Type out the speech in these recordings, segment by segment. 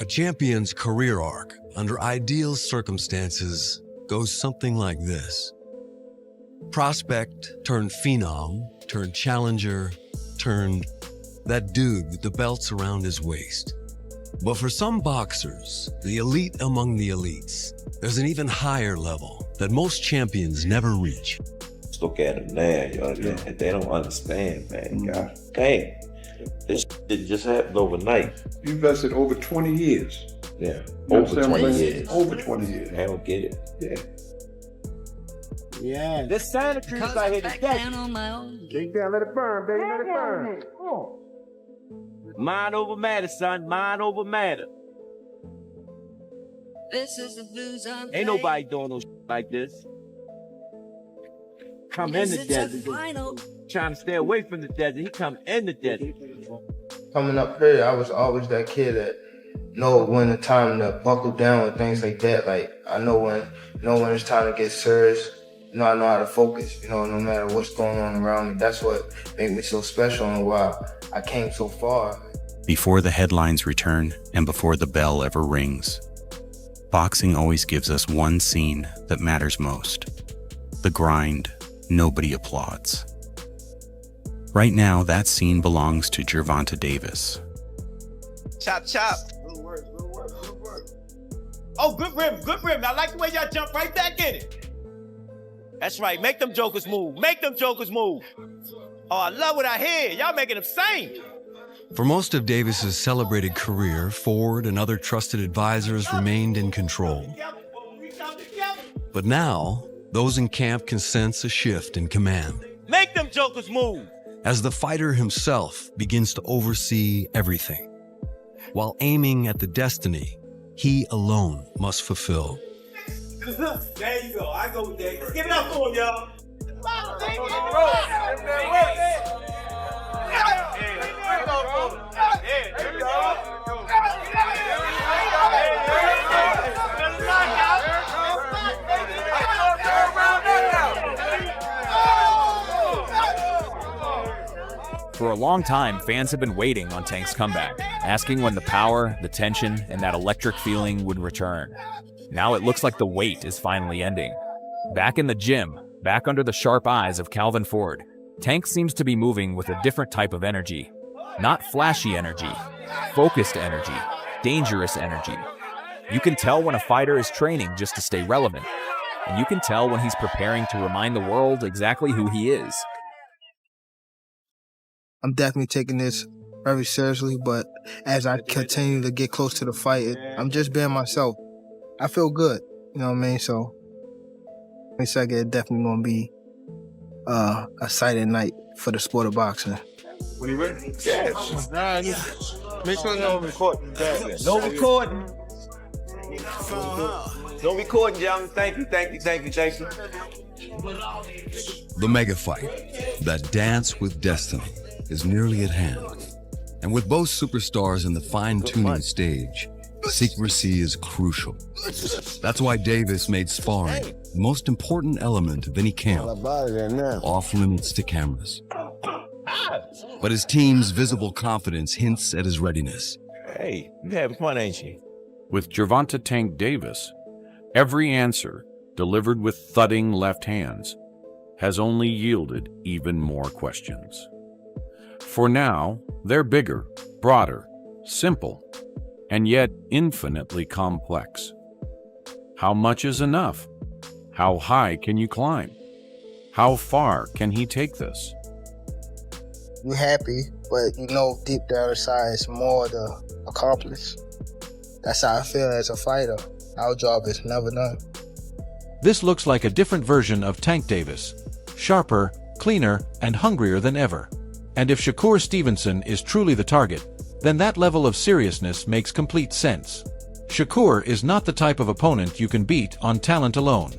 A champion's career arc, under ideal circumstances, goes something like this. Prospect turned phenom, turned challenger, turned that dude with the belts around his waist. But for some boxers, the elite among the elites, there's an even higher level that most champions never reach. Just look at them now, y'all. They don't understand, man. God dang. This shit just happened overnight. You invested over 20 years. Yeah, Over 20 years. Over 20 years. I don't get it. Yeah. Yeah. This Santa Cruz out here today. Dig down, let it burn, baby, let it burn. Oh. Mind over matter, son. Mind over matter. This is the blues I'm Ain't nobody doing no shit like this. Come in the desert. Trying to stay away from the desert. He come in the desert. Coming up here, I was always that kid that know when the time to buckle down and things like that. Like I know when it's time to get serious. I know how to focus, no matter what's going on around me. That's what made me so special and why I came so far. Before the headlines return and before the bell ever rings, boxing always gives us one scene that matters most. The grind nobody applauds. Right now, that scene belongs to Gervonta Davis. Chop, chop. Good work. Oh, good rim. I like the way y'all jump right back in it. That's right. Make them jokers move. Oh, I love what I hear. Y'all making them sing. For most of Davis's celebrated career, Ford and other trusted advisors remained in control. But now, those in camp can sense a shift in command. Make them jokers move. As the fighter himself begins to oversee everything, while aiming at the destiny he alone must fulfill. There you go. I go with that. Give it up for him, y'all. For a long time, fans have been waiting on Tank's comeback, asking when the power, the tension, and that electric feeling would return. Now it looks like the wait is finally ending. Back in the gym, back under the sharp eyes of Calvin Ford, Tank seems to be moving with a different type of energy. Not flashy energy, focused energy, dangerous energy. You can tell when a fighter is training just to stay relevant, and you can tell when he's preparing to remind the world exactly who he is. I'm definitely taking this very seriously, but as I continue to get close to the fight, I'm just being myself. I feel good, you know what I mean? So, it's like it's definitely going to be a exciting night for the sport of boxing. When you ready? Yes. Make sure no recording. No recording. No recording, gentlemen. Thank you. The mega fight, that dance with destiny, is nearly at hand. And with both superstars in the fine-tuning stage, secrecy is crucial. That's why Davis made sparring the most important element of any camp, off limits to cameras. But his team's visible confidence hints at his readiness. Hey, you having fun, ain't you? With Gervonta "Tank" Davis, every answer, delivered with thudding left hands, has only yielded even more questions. For now, they're bigger, broader, simple, and yet infinitely complex. How much is enough? How high can you climb? How far can he take this? You're happy, but deep down inside it's more to accomplish. That's how I feel as a fighter. Our job is never done. This looks like a different version of Tank Davis. Sharper, cleaner, and hungrier than ever. And if Shakur Stevenson is truly the target, then that level of seriousness makes complete sense. Shakur is not the type of opponent you can beat on talent alone.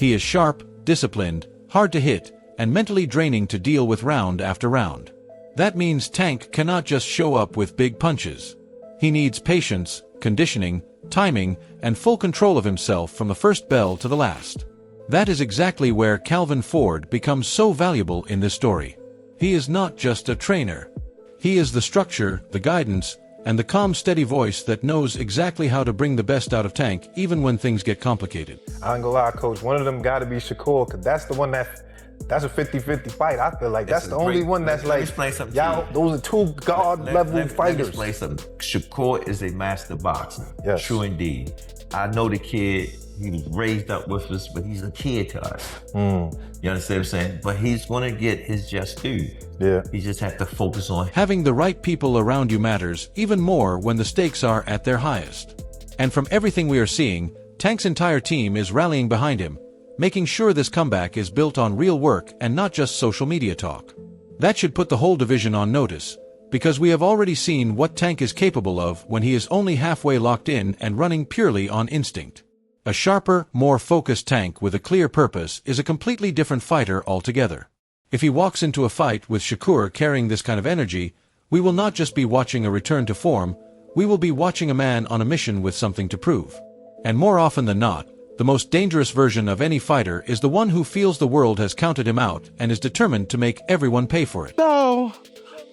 He is sharp, disciplined, hard to hit, and mentally draining to deal with round after round. That means Tank cannot just show up with big punches. He needs patience, conditioning, timing, and full control of himself from the first bell to the last. That is exactly where Calvin Ford becomes so valuable in this story. He is not just a trainer. He is the structure, the guidance, and the calm, steady voice that knows exactly how to bring the best out of Tank even when things get complicated. I ain't gonna lie, Coach. One of them got to be Shakur, because that's the one that's a 50-50 fight. I feel like that's the only one that's let me like, explain something y'all, those are two guard-level fighters. Let me explain something. Shakur is a master boxer. Yes. True indeed. I know the kid, he was raised up with us, but he's a kid to us. You understand what I'm saying? But he's gonna get his just due. Yeah. He just has to focus on Having the right people around you matters even more when the stakes are at their highest. And from everything we are seeing, Tank's entire team is rallying behind him, making sure this comeback is built on real work and not just social media talk. That should put the whole division on notice, because we have already seen what Tank is capable of when he is only halfway locked in and running purely on instinct. A sharper, more focused Tank with a clear purpose is a completely different fighter altogether. If he walks into a fight with Shakur carrying this kind of energy, we will not just be watching a return to form, we will be watching a man on a mission with something to prove. And more often than not, the most dangerous version of any fighter is the one who feels the world has counted him out and is determined to make everyone pay for it. So,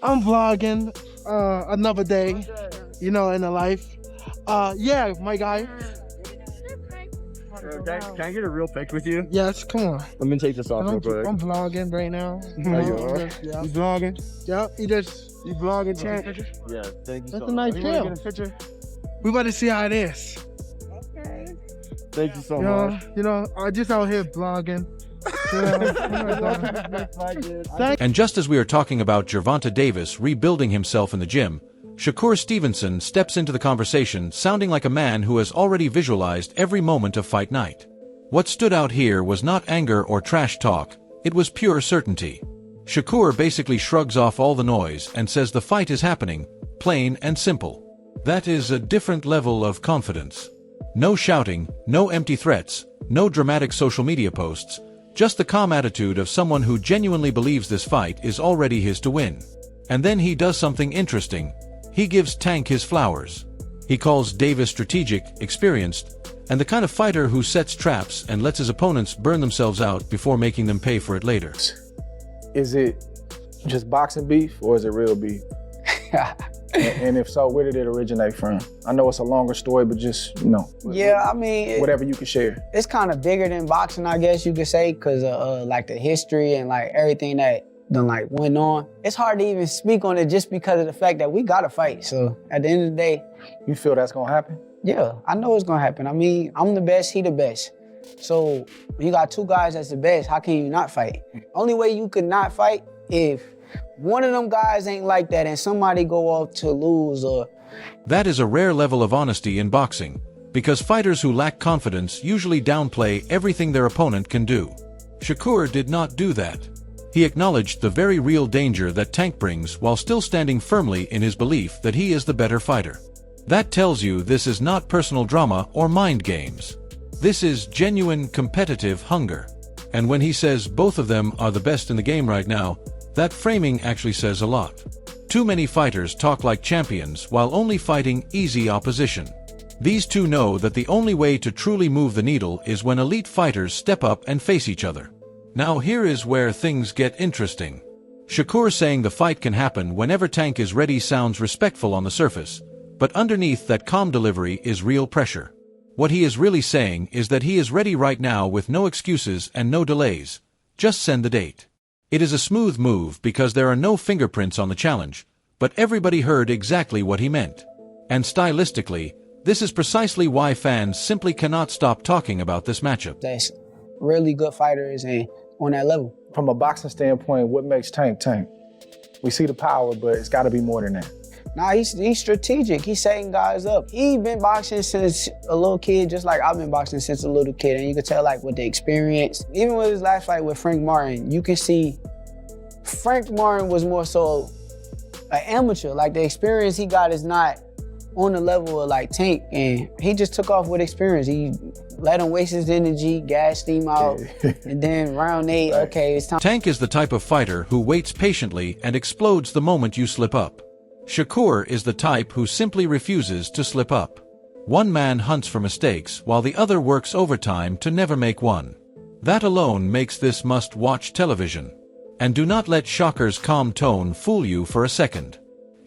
I'm vlogging another day, you know, in the life. Yeah, my guy. Can I get a real pic with you? Yes, come on. Let me take this off real quick. I'm vlogging right now. You are? Yeah. You vlogging? Yep, you vlogging, champ. Yeah, thank you so That's much. a nice You wanna deal. get a picture? We about to see how it is. Thank you so much. You know, I just out here vlogging. And just as we are talking about Gervonta Davis rebuilding himself in the gym, Shakur Stevenson steps into the conversation sounding like a man who has already visualized every moment of fight night. What stood out here was not anger or trash talk, it was pure certainty. Shakur basically shrugs off all the noise and says the fight is happening, plain and simple. That is a different level of confidence. No shouting, no empty threats, no dramatic social media posts, just the calm attitude of someone who genuinely believes this fight is already his to win. And then he does something interesting. He gives Tank his flowers. He calls Davis strategic, experienced, and the kind of fighter who sets traps and lets his opponents burn themselves out before making them pay for it later. Is it just boxing beef or is it real beef? and if so, where did it originate from? I know it's a longer story, but just, you know. Yeah, I mean. Whatever you can share. It's kind of bigger than boxing, I guess you could say, because of like the history and like everything that done like went on. It's hard to even speak on it just because of the fact that we gotta fight. So at the end of the day. You feel that's gonna happen? Yeah, I know it's gonna happen. I mean, I'm the best, he the best. So when you got two guys that's the best, how can you not fight? Only way you could not fight if one of them guys ain't like that and somebody go off to lose or... That is a rare level of honesty in boxing, because fighters who lack confidence usually downplay everything their opponent can do. Shakur did not do that. He acknowledged the very real danger that Tank brings while still standing firmly in his belief that he is the better fighter. That tells you this is not personal drama or mind games. This is genuine competitive hunger. And when he says both of them are the best in the game right now, that framing actually says a lot. Too many fighters talk like champions while only fighting easy opposition. These two know that the only way to truly move the needle is when elite fighters step up and face each other. Now here is where things get interesting. Shakur saying the fight can happen whenever Tank is ready sounds respectful on the surface, but underneath that calm delivery is real pressure. What he is really saying is that he is ready right now with no excuses and no delays. Just send the date. It is a smooth move because there are no fingerprints on the challenge, but everybody heard exactly what he meant. And stylistically, this is precisely why fans simply cannot stop talking about this matchup. That's really good fighters and on that level. From a boxing standpoint, what makes Tank Tank? We see the power, but it's got to be more than that. Nah, he's strategic. He's setting guys up. He been boxing since a little kid, just like I've been boxing since a little kid. And you can tell like with the experience. Even with his last fight with Frank Martin, you can see Frank Martin was more so an amateur. Like the experience he got is not on the level of like Tank. And he just took off with experience. He let him waste his energy, gassed him out, and then round 8, okay, it's time. Tank is the type of fighter who waits patiently and explodes the moment you slip up. Shakur is the type who simply refuses to slip up. One man hunts for mistakes while the other works overtime to never make one. That alone makes this must-watch television. And do not let Shakur's calm tone fool you for a second.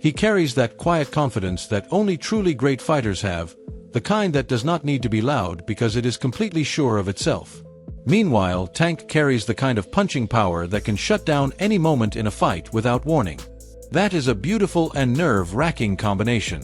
He carries that quiet confidence that only truly great fighters have, the kind that does not need to be loud because it is completely sure of itself. Meanwhile, Tank carries the kind of punching power that can shut down any moment in a fight without warning. That is a beautiful and nerve-wracking combination.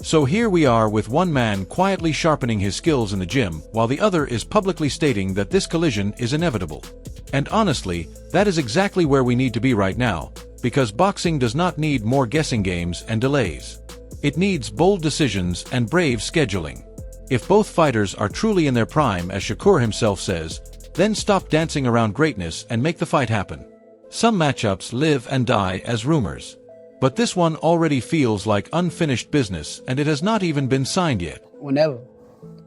So here we are with one man quietly sharpening his skills in the gym, while the other is publicly stating that this collision is inevitable. And honestly, that is exactly where we need to be right now, because boxing does not need more guessing games and delays. It needs bold decisions and brave scheduling. If both fighters are truly in their prime, as Shakur himself says, then stop dancing around greatness and make the fight happen. Some matchups live and die as rumors. But this one already feels like unfinished business, and it has not even been signed yet. Whenever.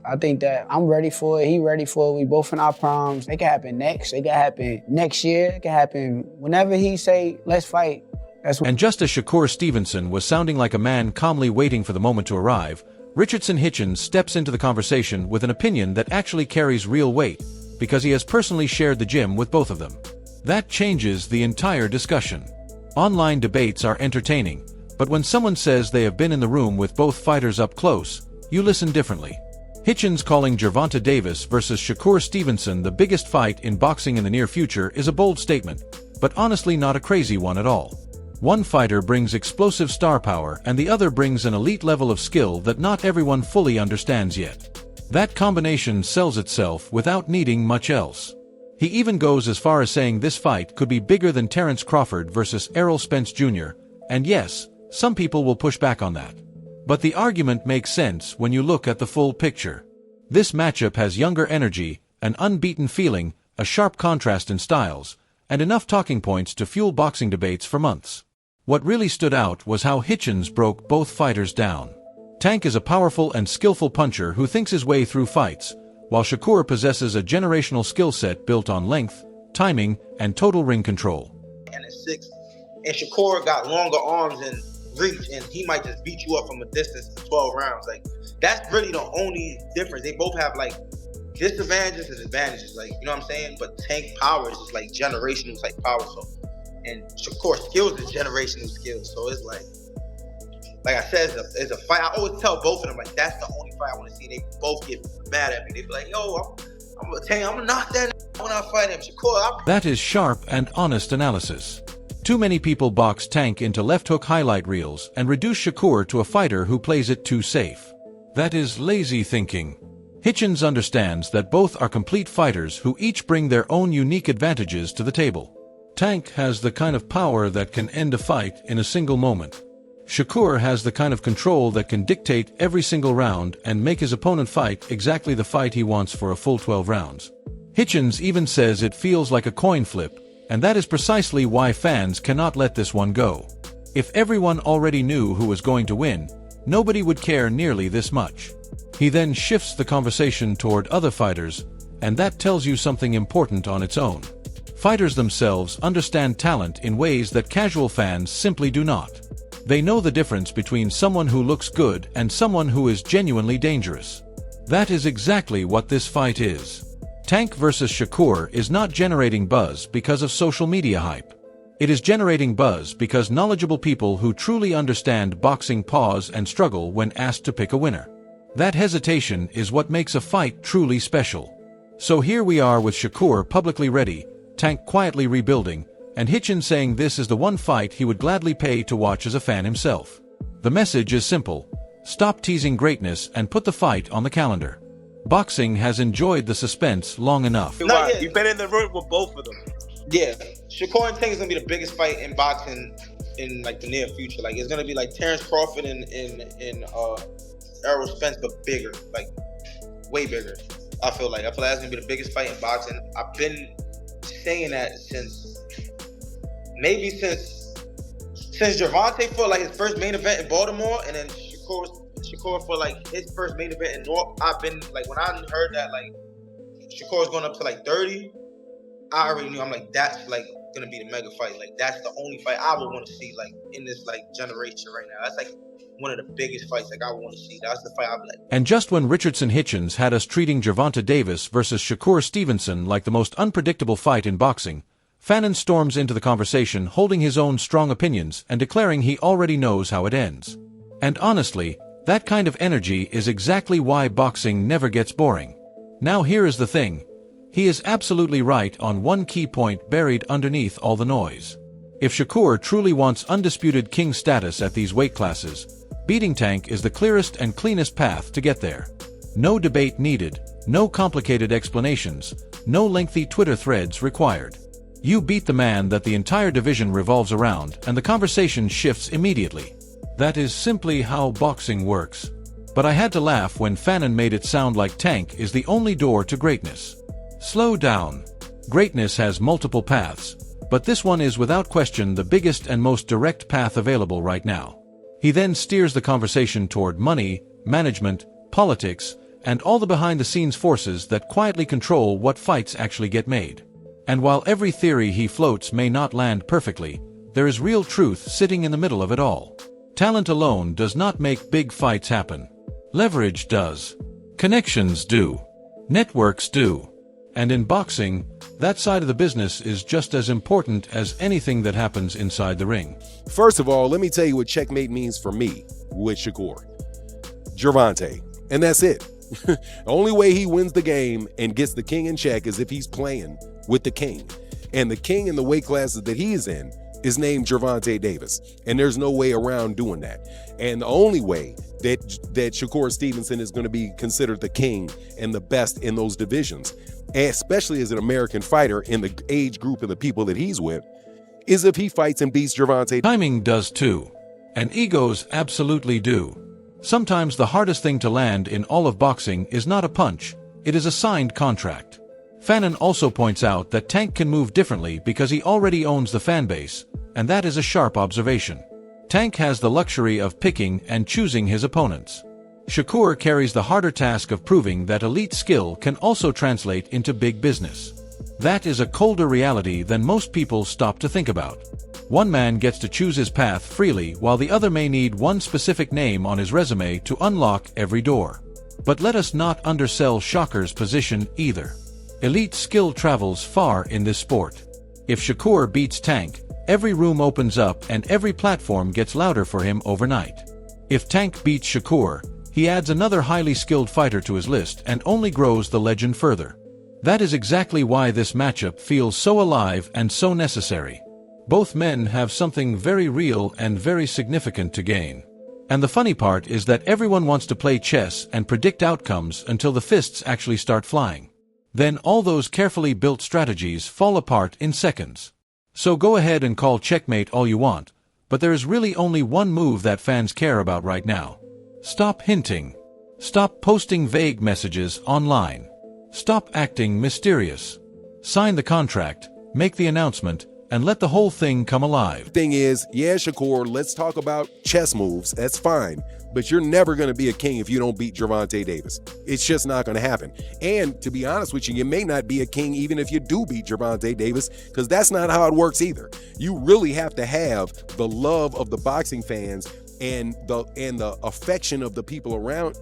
I think that I'm ready for it, he ready for it, we both in our primes. It can happen next, it can happen next year, it can happen whenever he say, let's fight. And just as Shakur Stevenson was sounding like a man calmly waiting for the moment to arrive, Richardson Hitchens steps into the conversation with an opinion that actually carries real weight, because he has personally shared the gym with both of them. That changes the entire discussion. Online debates are entertaining, but when someone says they have been in the room with both fighters up close, you listen differently. Hitchens calling Gervonta Davis versus Shakur Stevenson the biggest fight in boxing in the near future is a bold statement, but honestly not a crazy one at all. One fighter brings explosive star power and the other brings an elite level of skill that not everyone fully understands yet. That combination sells itself without needing much else. He even goes as far as saying this fight could be bigger than Terrence Crawford versus Errol Spence Jr., and yes, some people will push back on that. But the argument makes sense when you look at the full picture. This matchup has younger energy, an unbeaten feeling, a sharp contrast in styles, and enough talking points to fuel boxing debates for months. What really stood out was how Hitchens broke both fighters down. Tank is a powerful and skillful puncher who thinks his way through fights, while Shakur possesses a generational skill set built on length, timing, and total ring control. And at 6, and Shakur got longer arms and reach, and he might just beat you up from a distance to 12 rounds. Like, that's really the only difference. They both have like disadvantages and advantages, like, you know what I'm saying? But Tank power is just like generational type power. So, and Shakur skills is generational skills. So it's like I said, it's a fight. I always tell both of them, like, that's the only fight I want to see. They both get mad at me. They be like, yo, I'm gonna knock that when I fight him. Shakur, That is sharp and honest analysis. Too many people box Tank into left hook highlight reels and reduce Shakur to a fighter who plays it too safe. That is lazy thinking. Hitchens understands that both are complete fighters who each bring their own unique advantages to the table. Tank has the kind of power that can end a fight in a single moment. Shakur has the kind of control that can dictate every single round and make his opponent fight exactly the fight he wants for a full 12 rounds. Hitchens even says it feels like a coin flip, and that is precisely why fans cannot let this one go. If everyone already knew who was going to win, nobody would care nearly this much. He then shifts the conversation toward other fighters, and that tells you something important on its own. Fighters themselves understand talent in ways that casual fans simply do not. They know the difference between someone who looks good and someone who is genuinely dangerous. That is exactly what this fight is. Tank versus Shakur is not generating buzz because of social media hype. It is generating buzz because knowledgeable people who truly understand boxing pause and struggle when asked to pick a winner. That hesitation is what makes a fight truly special. So here we are with Shakur publicly ready, Tank quietly rebuilding, and Hitchens saying this is the one fight he would gladly pay to watch as a fan himself. The message is simple: stop teasing greatness and put the fight on the calendar. Boxing has enjoyed the suspense long enough. You've been in the room with both of them. Yeah, Shakur and Tank is gonna be the biggest fight in boxing in like the near future. Like, it's gonna be like Terrence Crawford and Errol Spence, but bigger, like way bigger. I feel like that's gonna be the biggest fight in boxing. I've been saying that since Gervonta for like his first main event in Baltimore, and then Shakur for like his first main event in North. I've been like, when I heard that like Shakur's going up to like 30, I already knew. I'm like, that's like gonna be the mega fight. Like, that's the only fight I would want to see like in this like generation right now. That's like one of the biggest fights like I want to see. That's the fight I'd be like. And just when Richardson Hitchens had us treating Gervonta Davis versus Shakur Stevenson like the most unpredictable fight in boxing, Fannin storms into the conversation holding his own strong opinions and declaring he already knows how it ends. And honestly, that kind of energy is exactly why boxing never gets boring. Now here is the thing. He is absolutely right on one key point buried underneath all the noise. If Shakur truly wants undisputed king status at these weight classes, beating Tank is the clearest and cleanest path to get there. No debate needed, no complicated explanations, no lengthy Twitter threads required. You beat the man that the entire division revolves around and the conversation shifts immediately. That is simply how boxing works. But I had to laugh when Fannin made it sound like Tank is the only door to greatness. Slow down. Greatness has multiple paths, but this one is without question the biggest and most direct path available right now. He then steers the conversation toward money, management, politics, and all the behind-the-scenes forces that quietly control what fights actually get made. And while every theory he floats may not land perfectly, there is real truth sitting in the middle of it all. Talent alone does not make big fights happen. Leverage does. Connections do. Networks do. And in boxing, that side of the business is just as important as anything that happens inside the ring. First of all, let me tell you what checkmate means for me with Shakur. Gervonta. And that's it. The only way he wins the game and gets the king in check is if he's playing with the king. And the king in the weight classes that he is in is named Gervonta Davis. And there's no way around doing that. And the only way that Shakur Stevenson is going to be considered the king and the best in those divisions, especially as an American fighter in the age group of the people that he's with, is if he fights and beats Gervonta. Timing does too. And egos absolutely do. Sometimes the hardest thing to land in all of boxing is not a punch, it is a signed contract. Fannin also points out that Tank can move differently because he already owns the fan base, and that is a sharp observation. Tank has the luxury of picking and choosing his opponents. Shakur carries the harder task of proving that elite skill can also translate into big business. That is a colder reality than most people stop to think about. One man gets to choose his path freely while the other may need one specific name on his resume to unlock every door. But let us not undersell Shakur's position either. Elite skill travels far in this sport. If Shakur beats Tank, every room opens up and every platform gets louder for him overnight. If Tank beats Shakur, he adds another highly skilled fighter to his list and only grows the legend further. That is exactly why this matchup feels so alive and so necessary. Both men have something very real and very significant to gain. And the funny part is that everyone wants to play chess and predict outcomes until the fists actually start flying. Then all those carefully built strategies fall apart in seconds. So go ahead and call checkmate all you want, but there is really only one move that fans care about right now. Stop hinting. Stop posting vague messages online. Stop acting mysterious. Sign the contract, make the announcement, and let the whole thing come alive. Thing is, yeah, Shakur, let's talk about chess moves. That's fine. But you're never going to be a king if you don't beat Gervonta Davis. It's just not going to happen. And to be honest with you, you may not be a king even if you do beat Gervonta Davis, because that's not how it works either. You really have to have the love of the boxing fans and the affection of the people around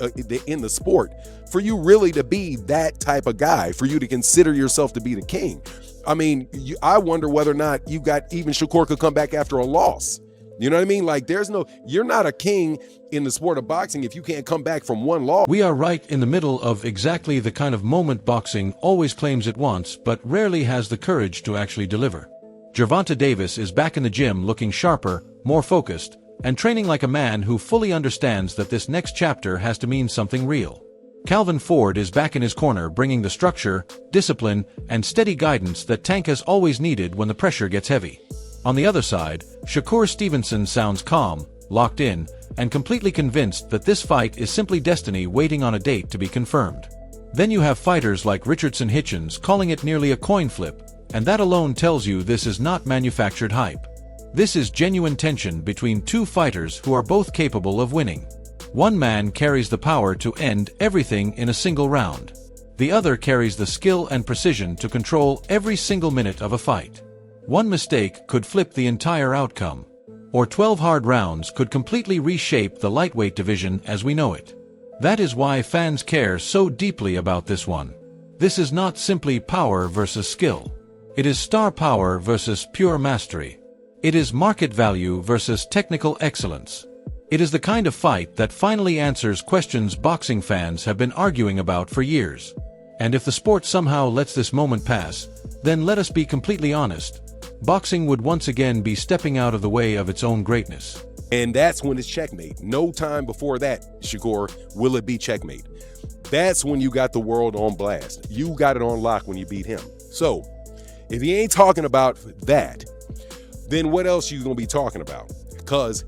in the sport for you really to be that type of guy, for you to consider yourself to be the king. I mean, I wonder whether or not even Shakur could come back after a loss. You know what I mean? Like, you're not a king in the sport of boxing if you can't come back from one loss. We are right in the middle of exactly the kind of moment boxing always claims it wants, but rarely has the courage to actually deliver. Gervonta Davis is back in the gym looking sharper, more focused, and training like a man who fully understands that this next chapter has to mean something real. Calvin Ford is back in his corner bringing the structure, discipline, and steady guidance that Tank has always needed when the pressure gets heavy. On the other side, Shakur Stevenson sounds calm, locked in, and completely convinced that this fight is simply destiny waiting on a date to be confirmed. Then you have fighters like Richardson Hitchens calling it nearly a coin flip, and that alone tells you this is not manufactured hype. This is genuine tension between two fighters who are both capable of winning. One man carries the power to end everything in a single round. The other carries the skill and precision to control every single minute of a fight. One mistake could flip the entire outcome. Or 12 hard rounds could completely reshape the lightweight division as we know it. That is why fans care so deeply about this one. This is not simply power versus skill. It is star power versus pure mastery. It is market value versus technical excellence. It is the kind of fight that finally answers questions boxing fans have been arguing about for years. And if the sport somehow lets this moment pass, then let us be completely honest. Boxing would once again be stepping out of the way of its own greatness. And that's when it's checkmate. No time before that, Shakur, will it be checkmate. That's when you got the world on blast. You got it on lock when you beat him. So, if he ain't talking about that, then what else you gonna be talking about? Because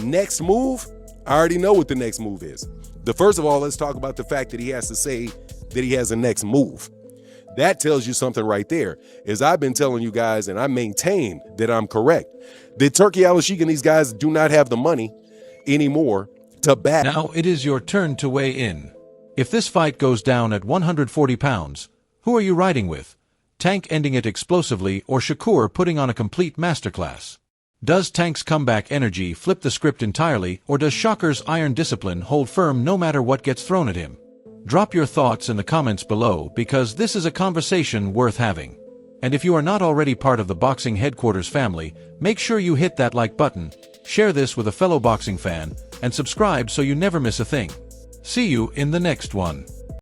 next move, I already know what the next move is. First of all, let's talk about the fact that he has to say that he has a next move. That tells you something right there. As I've been telling you guys, and I maintain that I'm correct, that Turki Al-Sheikh and these guys do not have the money anymore to back. Now it is your turn to weigh in. If this fight goes down at 140 pounds, who are you riding with? Tank ending it explosively or Shakur putting on a complete masterclass? Does Tank's comeback energy flip the script entirely, or does Shakur's iron discipline hold firm no matter what gets thrown at him? Drop your thoughts in the comments below, because this is a conversation worth having. And if you are not already part of the Boxing Headquarters family, make sure you hit that like button, share this with a fellow boxing fan, and subscribe so you never miss a thing. See you in the next one.